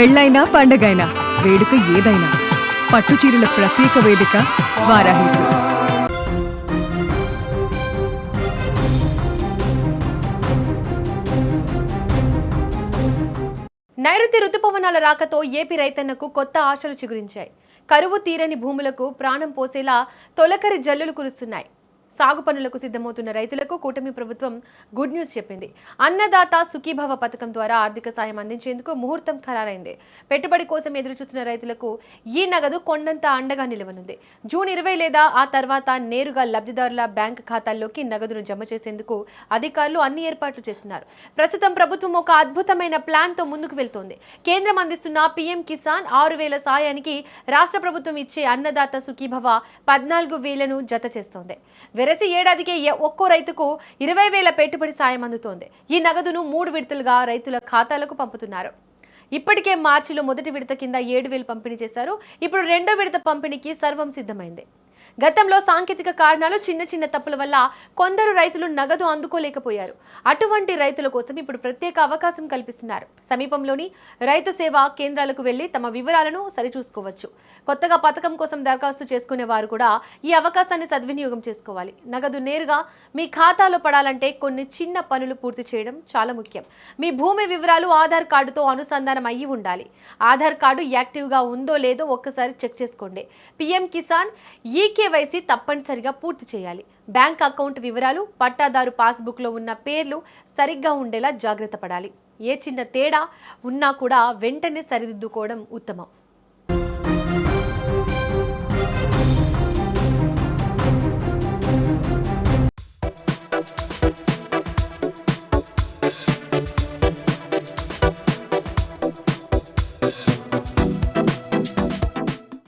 పెళ్ళైనా పండగైనా వేడుక ఏదైనా పట్టుచీరల ప్రత్యేక వేదిక వారాహి సిల్క్స్. నైరుతి రుతుపవనాల రాకతో ఏపీ రైతన్నకు కొత్త ఆశలు చిగురించాయి. కరువు తీరని భూములకు ప్రాణం పోసేలా తొలకరి జల్లులు కురుస్తున్నాయి. సాగు పనులకు సిద్ధమవుతున్న రైతులకు కూటమి ప్రభుత్వం గుడ్ న్యూస్ చెప్పింది. అన్నదాత సుఖీభవ పథకం ద్వారా ఆర్థిక సాయం అందించేందుకు ముహూర్తం ఖరారైంది. పెట్టుబడి కోసం ఎదురుచూస్తున్న రైతులకు ఈ నగదు కొండంత అండగా నిలవనుంది. జూన్ 20 లేదా ఆ తర్వాత నేరుగా లబ్ధిదారుల బ్యాంక్ ఖాతాల్లోకి నగదును జమ చేసేందుకు అధికారులు అన్ని ఏర్పాట్లు చేస్తున్నారు. ప్రస్తుతం ప్రభుత్వం ఒక అద్భుతమైన ప్లాన్ తో ముందుకు వెళ్తోంది. కేంద్రం అందిస్తున్న పీఎం కిసాన్ 6,000 సాయానికి రాష్ట్ర ప్రభుత్వం ఇచ్చే అన్నదాత సుఖీభవ 14,000ను జత చేస్తోంది. వెరసి ఏడాదికి ఒక్కో రైతుకు 20,000 పెట్టుబడి సాయం అందుతోంది. ఈ నగదును 3 విడతలుగా రైతుల ఖాతాలకు పంపుతున్నారు. ఇప్పటికే మార్చిలో మొదటి విడత కింద 7,000 పంపిణీ చేశారు. ఇప్పుడు రెండో విడత పంపిణీకి సర్వం సిద్ధమైంది. గతంలో సాంకేతిక కారణాలు చిన్న తప్పుల వల్ల కొందరు రైతులు నగదు అందుకోలేకపోయారు. అటువంటి రైతుల కోసం ఇప్పుడు ప్రత్యేక అవకాశం కల్పిస్తున్నారు. సమీపంలోని రైతు సేవా కేంద్రాలకు వెళ్లి తమ వివరాలను సరిచూసుకోవచ్చు. కొత్తగా పథకం కోసం దరఖాస్తు చేసుకునే వారు కూడా ఈ అవకాశాన్ని సద్వినియోగం చేసుకోవాలి. నగదు నేరుగా మీ ఖాతాలో పడాలంటే కొన్ని చిన్న పనులు పూర్తి చేయడం చాలా ముఖ్యం. మీ భూమి వివరాలు ఆధార్ కార్డుతో అనుసంధానం అయ్యి ఉండాలి. ఆధార్ కార్డు యాక్టివ్గా ఉందో లేదో ఒక్కసారి చెక్ చేసుకోండి. పీఎం కిసాన్ కేవైసీ తప్పనిసరిగా పూర్తి చేయాలి. బ్యాంక్ అకౌంట్ వివరాలు, పట్టాదారు పాస్బుక్లో ఉన్న పేర్లు సరిగ్గా ఉండేలా జాగ్రత్త పడాలి. ఏ చిన్న తేడా ఉన్నా కూడా వెంటనే సరిదిద్దుకోవడం ఉత్తమం.